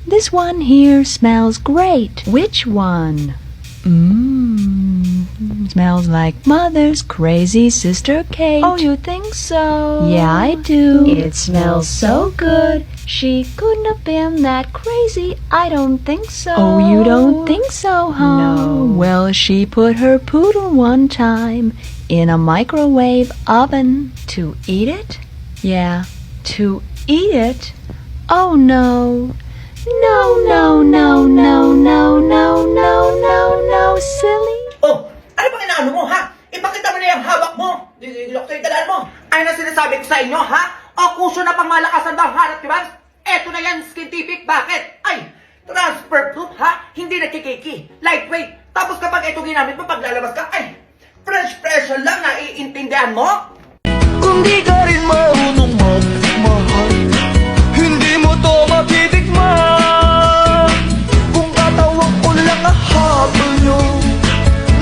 This one here smells great. Which one? Smells like Mother's crazy sister Kate. Oh, you think so? Yeah, I do. It smells so good. She couldn't have been that crazy. I don't think so. Oh, you don't think so, huh? No. Well, she put her poodle one time in a microwave oven to eat it? Yeah, to eat it? Oh, no. No, no, no, no, no, no, no, no, no, silly. Oh, ano bang inaano mo, ha? Ipakita mo na yung hawak mo. Ilok yung dalaan mo. Ano na sinasabi ko sa inyo, ha? O, kusyo na pang malakasan daw, harap, di ba? Eto na yan, scientific. Bakit? Ay, transfer proof, ha? Hindi nakikiki. Lightweight. Tapos kapag ito ginamit mo, pag lalabas ka, ay, fresh lang, naiintindihan mo? Kung di ka rin marunong magmahal, hindi mo to matitikman. Kung katawag ko lang ahabol nyo,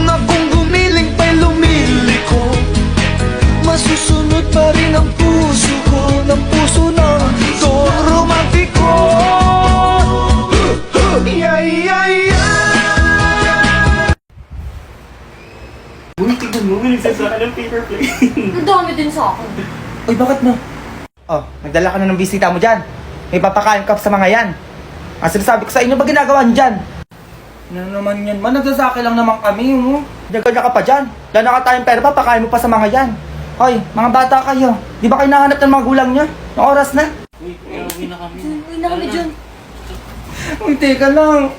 na kung gumiling pa'y lumiliko, masusunod pa rin ang puso ko, ng puso ng Don Romantiko. Yeah, yeah, yeah. Uy, tignan mo, may nagsasaka ng paper plate. Ang dami din sa akin. Uy, bakit mo? Oh, nagdala ka na ng bisita mo dyan. May papakain ka sa mga yan. Ang sinasabi ko sa inyo, ba ginagawa niyo dyan? Ano naman yan, man? Nagsasaki lang naman kami, Dagal ka pa dyan. Wala na ka tayong pera, papakain mo pa sa mga yan. Hoy, mga bata kayo. Di ba kayo nahanap ng mga gulang niyo? Ng oras na? Uy, uwi na kami. Uwi na kami dyan. Uy, teka lang.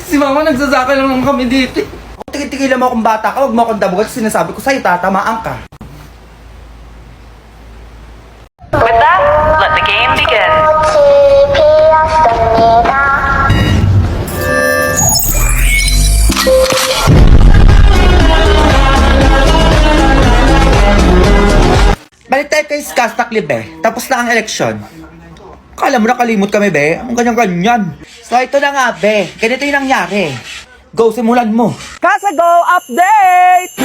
Si mama nagsasaki lang naman kami dito. Tigil-tigilan mo akong bata ka, huwag mo akong dabugan. Sinasabi ko sa'yo, tatamaan ka. With that, let the game begin. Balik tayo kay Skastakli, be. Tapos na ang eleksyon. Kala mo nakalimot kami, be. Ang ganyan-ganyan. So, ito na nga, be. Ganito yung nangyari. Go, simulan mo. Kasago update!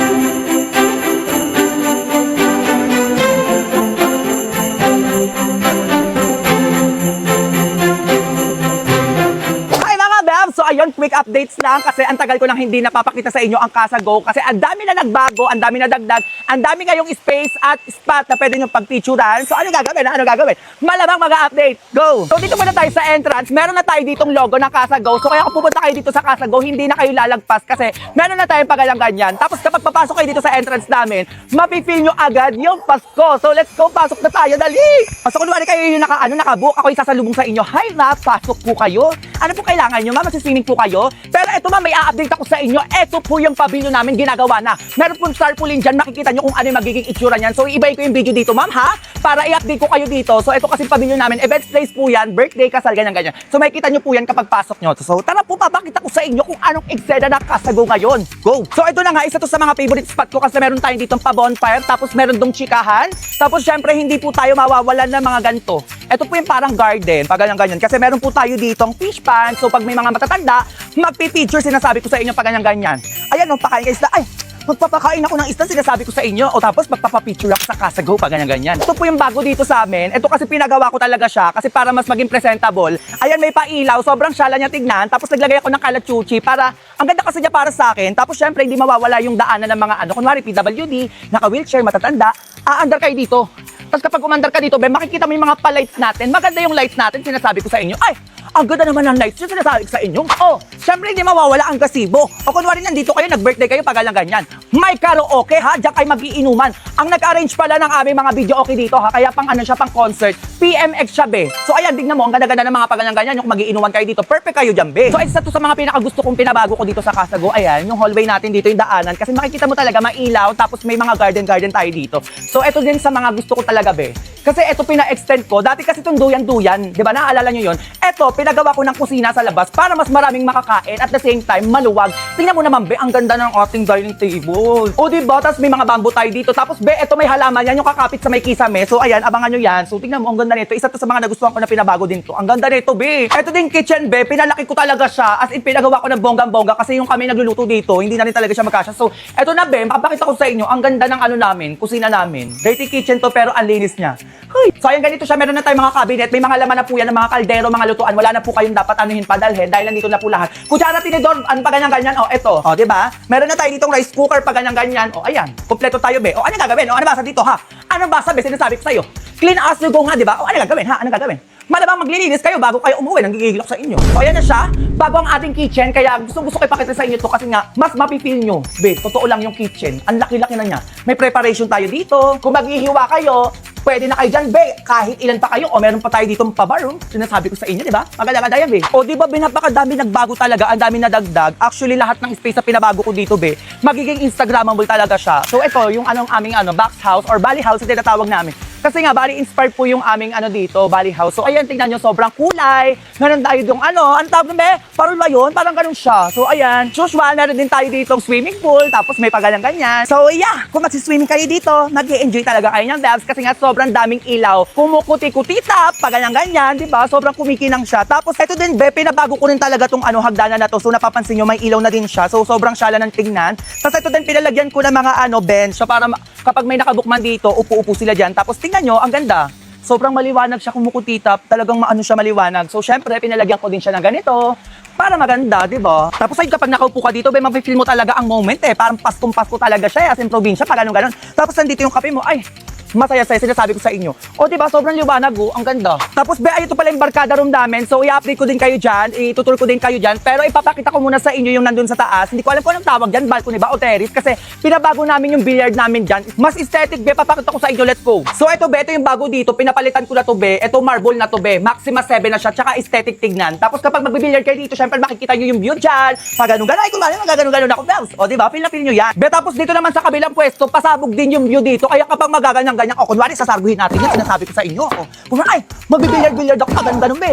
Hi mga Beb! So ayun, quick updates lang kasi ang tagal ko nang hindi napapakita sa inyo ang Kasago kasi ang dami na nagbago, ang dami na dagdag, ang dami ngayong space at spot na pwede nyo pagpicturan. So ano gagawin? Ano gagawin? Malamang mag-update. Go! So dito muna tayo sa entrance. Meron na tayo ditong logo ng Kasago. So kaya kung pupunta kayo dito sa Kasago, hindi na kayo lalagpas kasi meron na tayong pagalang ganyan. Tapos kapag papasok kayo dito sa entrance namin, mapifeel nyo agad yung Pasko. So let's go, pasok na tayo, dali! So kunwari kayo yung nakabook, ako yung sasalubong sa inyo. Hi na, pasok po kayo. Ano po kailangan nyo? Magsiswimming po kayo. Pero eto may i-update ako sa inyo. Eto po yung pavilion namin, ginagawa na. Meron pong tarpaulin dyan, makikita nyo kung ano yung magiging itsura niyan. So iibay ko yung video dito, ma'am, ha? Para i-update ko kayo dito. So eto kasi pavilion namin, events place po yan, birthday, kasal, ganyan-ganyan. So makikita nyo po yan kapag pasok nyo. So tara po, papakita ko sa inyo kung anong eksena na Kasago ngayon. Go! So ito na nga, isa to sa mga favorite spot ko kasi meron tayong ditong pa-bonfire, tapos meron dong chikahan. Tapos syempre hindi po tayo mawawalan ng mga ganito. Ito po yung parang garden, pag ganyan-ganyan. Kasi meron po tayo ditong fish pan. So pag may mga matatanda, magpipicture, sinasabi ko sa inyo pag ganyan-ganyan. Ayan, pakain ka isda. Ay, magpapakain ako ng isda, sinasabi ko sa inyo. O tapos magpapapicture ako sa Kasago, pag ganyan-ganyan. Ito po yung bago dito sa amin. Ito kasi pinagawa ko talaga siya kasi para mas maging presentable. Ayan, may pailaw, sobrang syala niya tignan. Tapos naglagay ako ng kalachuchi para, ang ganda kasi niya para sa akin. Tapos syempre, hindi mawawala yung daanan ng mga kunwari PWD, naka-wheelchair, matatanda. Aandar kayo dito. Tapos kapag umandar ka dito, be, makikita mo yung mga pa-lights natin. Maganda yung lights natin, sinasabi ko sa inyo. Ay, ang ganda naman ng lights yung sinasabi ko sa inyo. Oh, syempre hindi mawawala ang gazebo. O kunwari nandito kayo, nag-birthday kayo, pagalang ganyan. May karaoke, ha? Diyan kayo mag-iinuman. Ang nag-arrange pala ng aming mga video okay dito, ha? Kaya pang ano siya, pang concert. PMX siya, be. So ayan, tignan mo, ang ganda-ganda ng mga pagalang ganyan. Yung mag-iinuman kayo dito, perfect kayo dyan, be. So isa to sa mga pinakagusto kong pinabago ko dito sa Kasago. Ayan, yung hallway natin dito, yung daanan. Kasi makikita mo talaga, mailaw, tapos may mga garden tayo dito. So ito din sa mga gusto ko talaga, be. Kasi ito pina-extend ko. Dati kasi itong duyan-duyan, di ba? Naaalala nyo yun? Ito, pinagawa ko ng kusina sa labas para mas maraming makakain at the same time, maluwag. Tingnan mo naman, be, ang ganda ng ating dining table. O, di ba? Tapos may mga bamboo tayo dito. Tapos, be, ito may halaman yan, yung kakapit sa may kisame. So, ayan, abangan nyo yan. So, tingnan mo, ang ganda nito. Isa to sa mga nagustuhan ko na pinabago din to. Ang ganda nito, be. Ito din kitchen, be. Pinalaki ko talaga siya. As in, pinagawa ko ng bonggang-bongga kasi yung kami nagluluto dito, hindi na rin talaga siya magkasya. So, ito na, be, mapapakita ko sa inyo, ang ganda ng ano namin, kusina namin. Dirty kitchen to, pero ang linis niya. Hoy. So, ayan, ganito siya. Meron na tayong mga cabinet. May mga laman na po yan ng mga kaldero, mga lutuan. Wala wala na po kayong dapat anuhin padalhin dahil nandito na po lahat. Kutsara, tinidor, ano pa ganyan-ganyan? O, eto. O, diba? Meron na tayo ditong rice cooker pa ganyan-ganyan. O, ayan. Kompleto tayo, be. O, ano gagawin? O, ano basa dito, ha? Ano basa, be? Sinasabi ko sa'yo. Clean as you go, ha, diba? O, ano gagawin, ha? Ano gagawin? Malamang maglilinis kayo bago kayo umuwi. Nanggigigil ako sa inyo. O, ayan na siya. Bago ang ating kitchen. Kaya gusto ko ipakita sa inyo to kasi nga, mas mapifeel nyo. Be, totoo lang yung kitchen. Ang laki-laki na niya. May preparation tayo dito. Kung maghihiwa kayo, pwede na kayo dyan, be. Kahit ilan pa kayo. O, meron pa tayo dito pa-bar room. Sinasabi ko sa inyo, di ba? Maganda-ganda yan, be. O, di ba, be, napakadami nagbago talaga. Ang dami na dagdag. Actually, lahat ng space na pinabago ko dito, be, magiging Instagrammable talaga siya. So, ito, yung aming box house or Bali house, yung tinatawag namin. Kasi nga, Bali inspired po yung aming dito, Bali house. So, ayan, tingnan nyo, sobrang kulay. Meron tayo yung ano tawag nun, be? Parol ba yun? Parang ganun siya. So, ayan, usual, meron din tayo ditong swimming pool, tapos may pagalang-ganyan. So, yeah, kung magsiswimming kayo dito, mag-i-enjoy talaga kayo ng devs kasi nga sobrang daming ilaw. Kumukuti-kutitap, pagalang-ganyan, di ba? Sobrang kumikinang siya. Tapos, ito din, be, pinabago ko rin talaga tong hagdanan na to. So, napapansin nyo, may ilaw na din siya. So, sobrang syala ng tingnan. Tapos, ito din, pinalagyan ko ng mga bench. So, para kapag may nakabukman dito, upo-upo sila dyan. Tapos, tingnan nyo, ang ganda. Sobrang maliwanag siya, kumukutitap. Talagang maano siya maliwanag. So, syempre, pinalagyan ko din siya ng ganito para maganda, di ba? Tapos ay kapag nakaupo ka dito, mafe-feel mo talaga ang moment eh. Parang Paskong-Pasko talaga siya, as in probinsya, pag ganun-ganun. Tapos nandito yung kape mo, ay, masaya-saya, sinasabi ko sa inyo. O, diba, sobrang liwanag, ang ganda. Tapos, be, ay, ito pala yung barkada room namin. So, i-update ko din kayo dyan, itutur ko din kayo dyan. Pero ipapakita ko muna sa inyo yung nandun sa taas. Hindi ko alam kung anong tawag dyan, balcony ba o terrace. Kasi, pinabago namin yung billiard namin dyan. Mas aesthetic, be, papakita ko sa inyo, let's go. So, ito, be, ito yung bago dito. Pinapalitan ko na to, be. Ito, marble na to, be. Maxima 7 na siya, tsaka aesthetic tignan. Tapos, kapag magbibilliard kayo dito, syempre, makikita nyo yung view dyan. Pag ganun-ganun, ay, kung magaganon-ganon ako, bells. O, diba, feel nyo yan. Be, tapos dito naman sa kabilang pwesto, pasabog din yung view dito. Kaya kapag magaganyan-ganyan, o, kunwari, sasarguhin natin yan, sinasabi ko sa inyo. O, kung ay, magbibilyard-bilyard ako, ganun-ganun, be.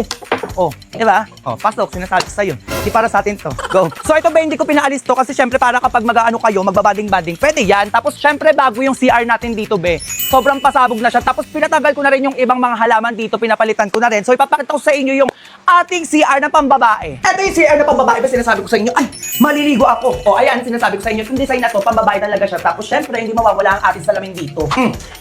O, diba? O, pasok, sinasabi ko sa iyo. Hindi para sa atin to. Go. So, ito ba, hindi ko pinaalis to kasi syempre para kapag mag-ano kayo, magbabading-bading, pwede yan. Tapos, syempre, bago yung CR natin dito, be. Sobrang pasabog na siya. Tapos, pinatanggal ko na rin yung ibang mga halaman dito, pinapalitan ko na rin. So, ipapakita ko sa inyo yung ating CR na pambabae. Ito yung CR na pambabae, ba sinasabi ko sa inyo, ay, maliligo ako. O, ayan, sinasabi ko sa inyo, yung design na to, pambabae talaga siya. Tapos, syempre, hindi mawawala ang ating salamin dito.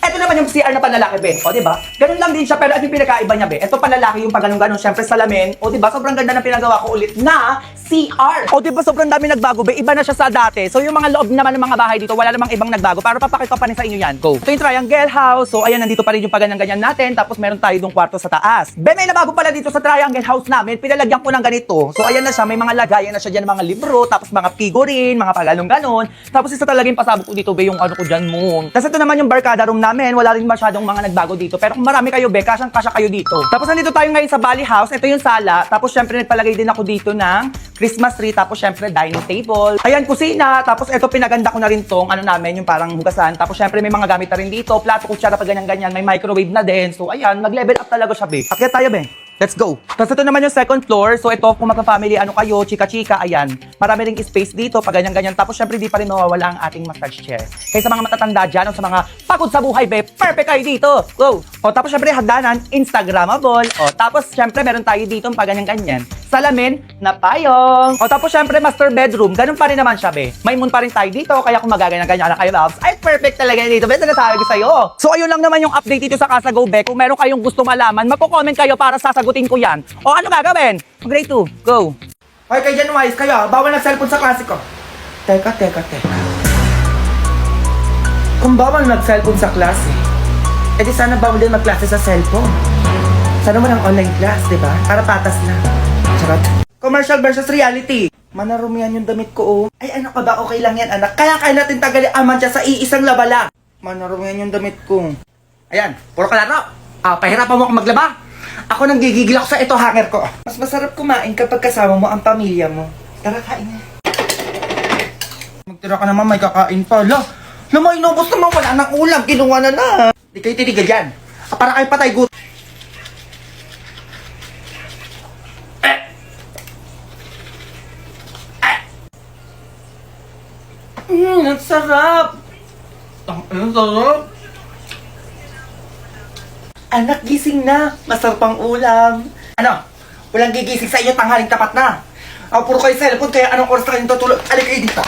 Ito naman yung CR na panlalaki, be. O, diba? Ganun lang din siya, pero ano yung pinakaiba niya, be? Ito panlalaki yung pag ganun-ganun, syempre salamin. O, diba? Sobrang ganda na pinagawa ko ulit na CR. O, diba? Sobrang dami nagbago, be. Iba na siya sa dati. So, yung mga loob naman ng mga bahay dito, wala namang ibang nagbago. Para papakita pa rin sa inyo yan. Go. Ito yung triangle house. So, ayan, nandito pa rin yung pag-ganyan-ganyan natin. Tapos, meron tayo dong kwarto sa taas. Be, may nabago pala dito sa triangle house namin. Pinalagyan ko ng ganito. So, ayan na siya. May mga lagayan na siya dyan, mga libro. Tapos, mga figurine, mga pagalong-ganon. Tapos, isa talaga yung pasabog ko dito, be, yung ano ko dyan mo. Tapos, ito naman yung barkada room namin. Wala rin masyadong mga nagbago dito. Pero kung marami kayo, be, kasyang-kasya kayo dito. Tapos, nandito tayo ngayon sa Bali house. Ito yung sala. Tapos, syempre, nagpalagay din ako dito ng Christmas tree. Tapos, syempre, dining table. Ayan, kusina. Tapos, ito, pinaganda ko na rin tong, namin, yung parang hugasan. Tapos, syempre, may mga gamit na rin dito. Plato, kutsara, pa ganyan-ganyan. May microwave na din. So, ayan, mag-level up talaga siya, be. Akyat tayo, be. Let's go. Tapos ito naman yung second floor. So ito, kung magka-family, kayo, chika-chika, ayan. Marami ring space dito, pag ganyan-ganyan. Tapos syempre, di pa rin mawawala ang ating massage chair. Kaya sa mga matatanda dyan, o sa mga pagod sa buhay, be, perfect kayo dito. Go. O tapos syempre, hagdanan, Instagrammable. O tapos syempre, meron tayo dito, pag ganyan-ganyan. Salamin na payong. O tapos syempre, master bedroom. Ganun pa rin naman siya, be. May moon pa rin tayo dito, kaya kung magaganyan-ganyan na kayo, loves, ay perfect talaga dito. Be, sinasabi ko sa'yo. So ayun lang naman yung update dito sa Casa Go, be. Kung meron kayong gusto malaman, magko-comment kayo para sasagutin ko yan. O ano gagawin? Grade 2, go. Okay, kay Jan Wise, kayo, bawal nag-cellphone sa klase ko. Teka. Kung bawal mag-cellphone sa klase, edi sana bawal din mag-klase sa cellphone. Sana mo ng online class, di ba? Para patas na. Charot. Commercial versus reality. Manarumihan yung damit ko, oh. Ay, ano ka ba? Okay lang yan, anak. Kaya natin tagali aman siya sa iisang labala. Manarumihan yung damit ko. Ayan, puro kalaro. Pahirapan mo akong maglaba. Ako nang gigigil ako sa ito hanger ko. Mas masarap kumain kapag kasama mo ang pamilya mo. Tara, kain na. Magtira ka naman, may kakain pa. May inubos naman, wala nang ulam. Kinuha na. Di kayo tinigal dyan. Para kayo patay gut. Ang sarap. Ang sarap. Anak, gising na. Masarap ang ulam. Ano? Walang gigising sa inyo, tanghaling tapat na. Puro kayo cellphone, kaya anong oras na kayong tutulog? Alik kayo dito.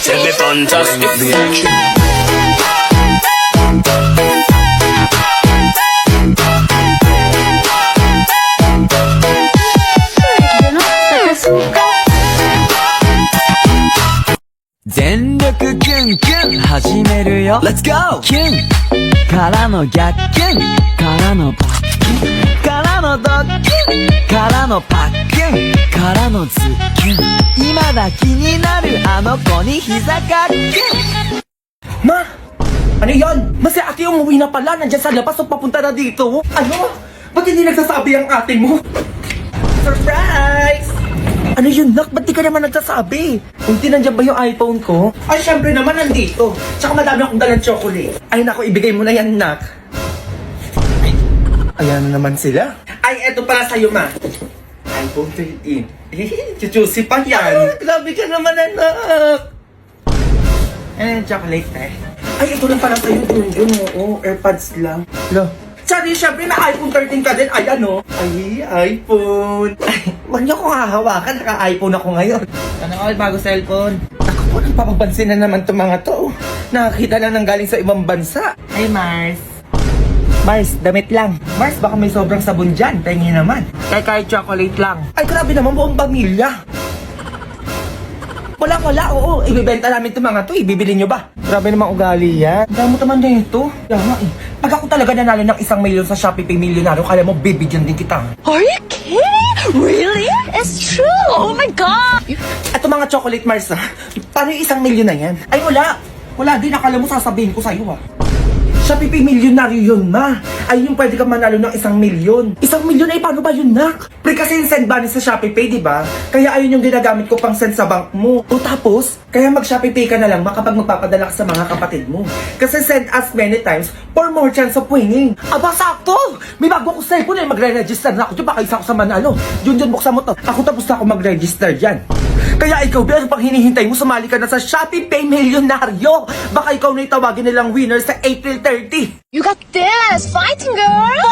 Tell me fantastic. The action. Nakasuka. 全力キュンキュン始めるよ Let's go! キュンからの逆キュンからのバッキュンからのドッキュンからのパッキュンからのズッキュン今だ気になるあの子に膝かっキュン Ma! Ano yon? Masi ate umuwi na pala, nandyan sa labas o papunta na dito. Ano? Ba't hindi nagsasabi ang ate mo? Surprise! Ano yun, Nak? Ba't di ka naman nagsasabi? Unti, nandyan ba yung iPhone ko? Ay, syempre naman nandito. Tsaka madami akong dalang chocolate. Ay, naku, ibigay mo na yan, Nak. Ay, ayan na naman sila. Ay, eto pala sa'yo, Ma. iPhone 13. Chuchusi pa yan. Grabe ka naman, anak. Eh, chocolate eh. Ay, ito lang pala sa'yo. Yun, oo. AirPods lang. Lo. Sorry, syempre may iPhone 13 ka din. Ay, ano? Ay, iPhone. Ay, wag niyo akong hahawakan. Naka-iPhone ako ngayon. Ano all, bago cellphone. Ako po, nagpapapansin na naman itong mga to. Nakakita lang ng galing sa ibang bansa. Ay, Mars. Mars, damit lang. Mars, baka may sobrang sabon dyan. Tingin naman. Kahit chocolate lang. Ay, grabe naman, buong pamilya. Wala, oo. Ibibenta namin itong mga to. Ibibili nyo ba? Grabe namang ugali yan. Damo naman na ito. Kaya nga eh. Pag ako talaga nanalo ng 1 milyon sa Shopee Pay Milyonaryo, kala mo bibigyan din kita. Are you kidding? Really? It's true. Oh my God. Ito mga chocolate Mars ha. Paano yung 1 milyon na yan? Ay wala. Wala din. Akala mo sasabihin ko sa'yo ha. Shopee Pay Milyonaryo yun, Ma. Ay yung pwede kang manalo ng 1 milyon. 1 milyon ay paano ba yun, Nak? Pre kasi yung send money sa Shopee Pay, di ba? Kaya ayun yung ginagamit ko pang send sa bank mo. O tapos, kaya mag Shopee Pay ka na lang kapag magpapadala ka sa mga kapatid mo. Kasi send us many times for more chance of winning. Aba, sakto! May bago ko cellphone eh. Magre-register na ako dyan. Baka isa ako sa manalo. Jun, buksan mo to. Ako tapos na ako mag-register dyan. Kaya ikaw, ano pang hinihintay mo? Sumali ka na sa Shopee Pay Milyonaryo. Baka ikaw na itawagin nilang winner sa April 30. You got this! Fighting, girl!